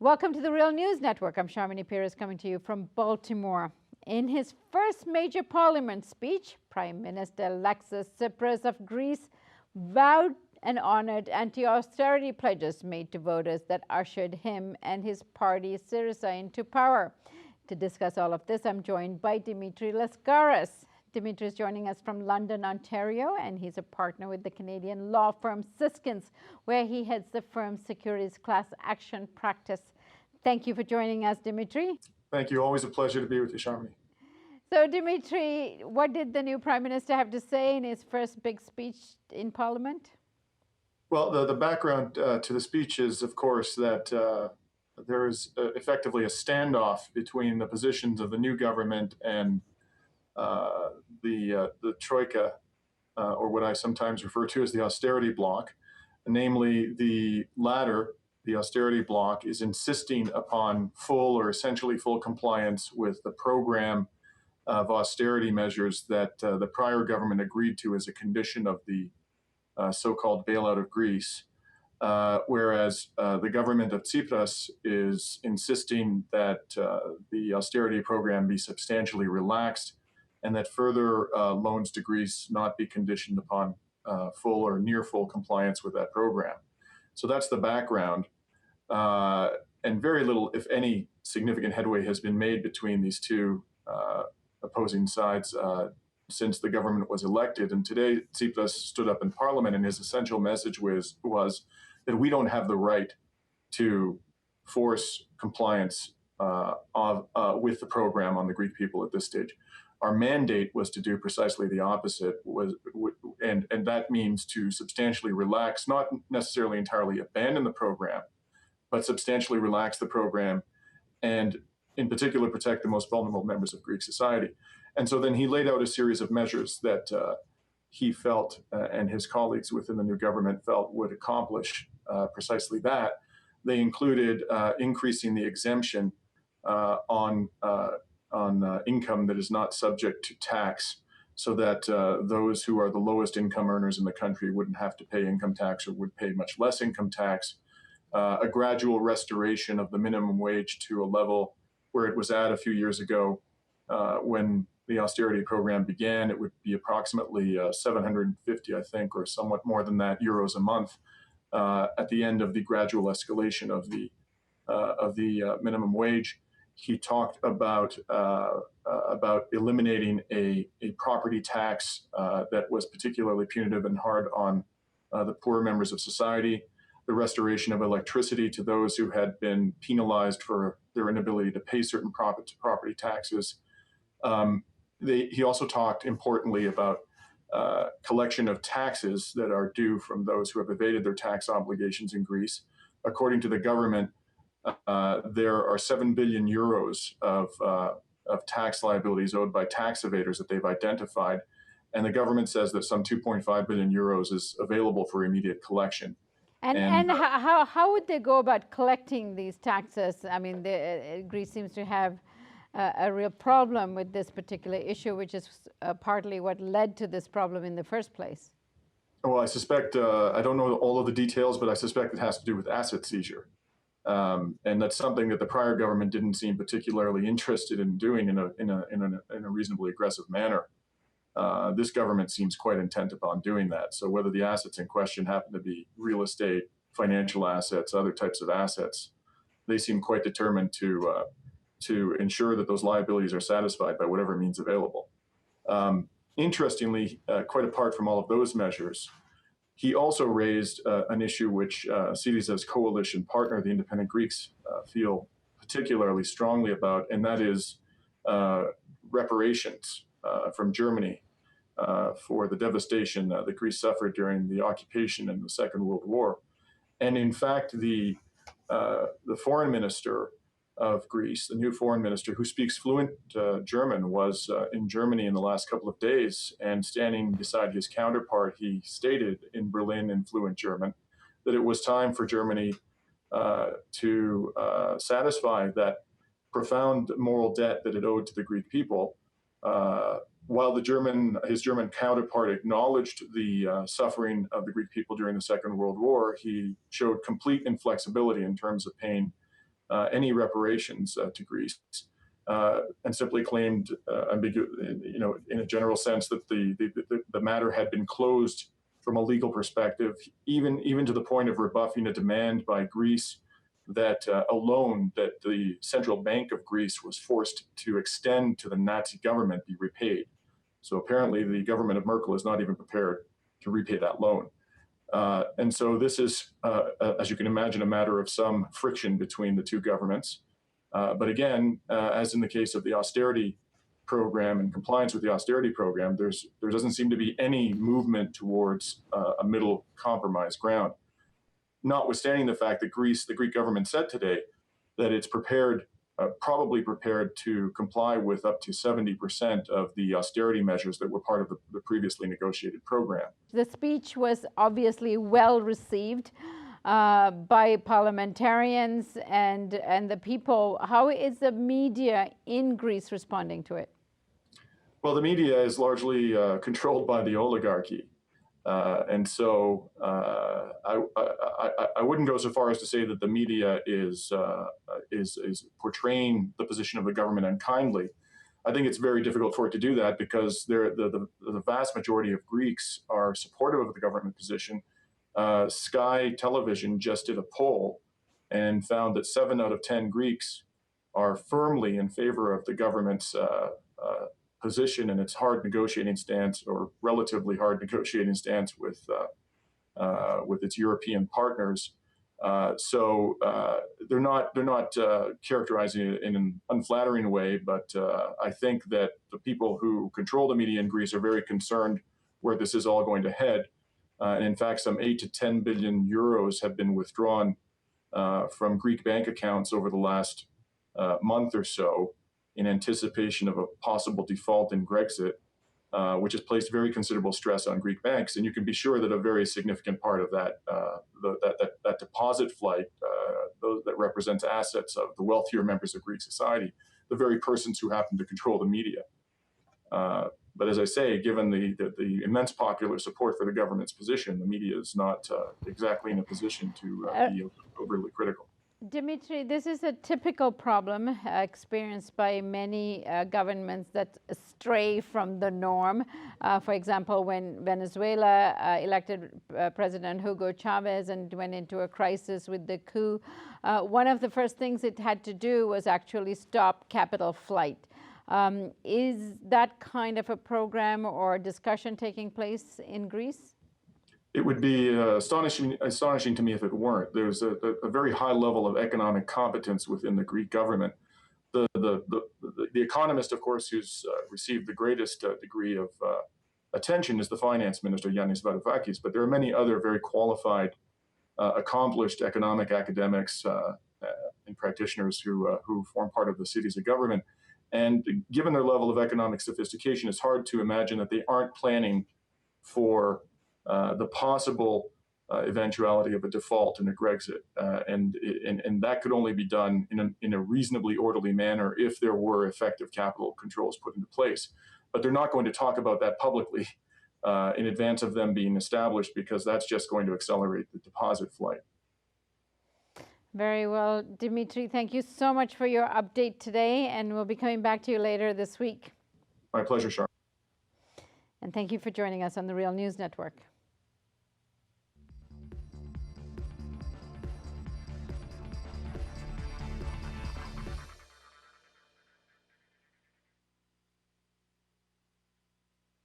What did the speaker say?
Welcome to the Real News Network. I'm Sharmini Peres coming to you from Baltimore. In his first major parliament speech, Prime Minister Alexis Tsipras of Greece vowed and honored anti-austerity pledges made to voters that ushered him and his party SYRIZA into power. To discuss all of this, I'm joined by Dimitri Lascaris. Dimitri is joining us from London, Ontario, and he's a partner with the Canadian law firm Siskins, where he heads the firm's securities class action practice. Thank you for joining us, Dimitri. Thank you. Always a pleasure to be with you, Sharmini. So, Dimitri, what did the new Prime Minister have to say in his first big speech in Parliament? Well, the background to the speech is, of course, that there is effectively a standoff between the positions of the new government and the Troika, or what I sometimes refer to as the austerity bloc. Namely, the latter, the austerity bloc, is insisting upon full or essentially full compliance with the program of austerity measures that the prior government agreed to as a condition of the so-called bailout of Greece. Whereas the government of Tsipras is insisting that the austerity program be substantially relaxed and that further loans to Greece not be conditioned upon full or near full compliance with that program. So that's the background. And very little, if any, significant headway has been made between these two opposing sides since the government was elected. And today, Tsipras stood up in Parliament, and his essential message was that we don't have the right to force compliance with the program on the Greek people at this stage. Our mandate was to do precisely the opposite, and that means to substantially relax, not necessarily entirely abandon the program, but substantially relax the program, and in particular protect the most vulnerable members of Greek society. And so then he laid out a series of measures that he felt and his colleagues within the new government felt would accomplish precisely that. They included increasing the exemption on income that is not subject to tax, so that those who are the lowest income earners in the country wouldn't have to pay income tax or would pay much less income tax. A gradual restoration of the minimum wage to a level where it was at a few years ago when the austerity program began. It would be approximately 750, I think, or somewhat more than that, euros a month at the end of the gradual escalation of the minimum wage. He talked about eliminating a property tax that was particularly punitive and hard on the poorer members of society, the restoration of electricity to those who had been penalized for their inability to pay certain property taxes. He also talked importantly about collection of taxes that are due from those who have evaded their tax obligations in Greece. According to the government, there are 7 billion euros of tax liabilities owed by tax evaders that they've identified. And the government says that some 2.5 billion euros is available for immediate collection. And how would they go about collecting these taxes? I mean, Greece seems to have a real problem with this particular issue, which is partly what led to this problem in the first place. Well, I suspect, I don't know all of the details, but I suspect it has to do with asset seizure. And that's something that the prior government didn't seem particularly interested in doing in a reasonably aggressive manner. This government seems quite intent upon doing that. So whether the assets in question happen to be real estate, financial assets, other types of assets, they seem quite determined to ensure that those liabilities are satisfied by whatever means available. Interestingly, quite apart from all of those measures, he also raised an issue which SYRIZA's coalition partner, the Independent Greeks, feel particularly strongly about, and that is reparations from Germany for the devastation that Greece suffered during the occupation in the Second World War. And in fact, the foreign minister of Greece, the new foreign minister who speaks fluent German, was in Germany in the last couple of days, and standing beside his counterpart, he stated in Berlin in fluent German that it was time for Germany to satisfy that profound moral debt that it owed to the Greek people. While his German counterpart acknowledged the suffering of the Greek people during the Second World War, he showed complete inflexibility in terms of paying any reparations to Greece, and simply claimed, in a general sense, that the matter had been closed from a legal perspective, even to the point of rebuffing a demand by Greece that a loan that the Central Bank of Greece was forced to extend to the Nazi government be repaid. So apparently the government of Merkel is not even prepared to repay that loan. And so this is, as you can imagine, a matter of some friction between the two governments. But again, as in the case of the austerity program and compliance with the austerity program, there doesn't seem to be any movement towards a middle compromise ground. Notwithstanding the fact that the Greek government said today that it's probably prepared to comply with up to 70% of the austerity measures that were part of the previously negotiated program. The speech was obviously well received by parliamentarians and the people. How is the media in Greece responding to it? Well, the media is largely controlled by the oligarchy. And so I wouldn't go so far as to say that the media is portraying the position of the government unkindly. I think it's very difficult for it to do that because the vast majority of Greeks are supportive of the government position. Sky Television just did a poll and found that 7 out of 10 Greeks are firmly in favor of the government's position and its hard negotiating stance, or relatively hard negotiating stance, with its European partners. So they're not characterizing it in an unflattering way, but I think that the people who control the media in Greece are very concerned where this is all going to head. And in fact, some 8 to 10 billion euros have been withdrawn from Greek bank accounts over the last month or so, in anticipation of a possible default in Brexit, which has placed very considerable stress on Greek banks. And you can be sure that a very significant part of that deposit flight, that represents assets of the wealthier members of Greek society, the very persons who happen to control the media. But as I say, given the immense popular support for the government's position, the media is not exactly in a position to be overly critical. Dimitri, this is a typical problem experienced by many governments that stray from the norm. For example, when Venezuela elected President Hugo Chavez and went into a crisis with the coup, one of the first things it had to do was actually stop capital flight. Is that kind of a program or discussion taking place in Greece? It would be astonishing to me if it weren't. There's a very high level of economic competence within the Greek government. The economist, of course, who's received the greatest degree of attention is the finance minister, Yannis Varoufakis, but there are many other very qualified, accomplished economic academics and practitioners who form part of the cities of government. And given their level of economic sophistication, it's hard to imagine that they aren't planning for the possible eventuality of a default and a Brexit, and that could only be done in a reasonably orderly manner if there were effective capital controls put into place. But they're not going to talk about that publicly in advance of them being established, because that's just going to accelerate the deposit flight. Very well, Dimitri, thank you so much for your update today, and we'll be coming back to you later this week. My pleasure, Charlotte. And thank you for joining us on the Real News Network.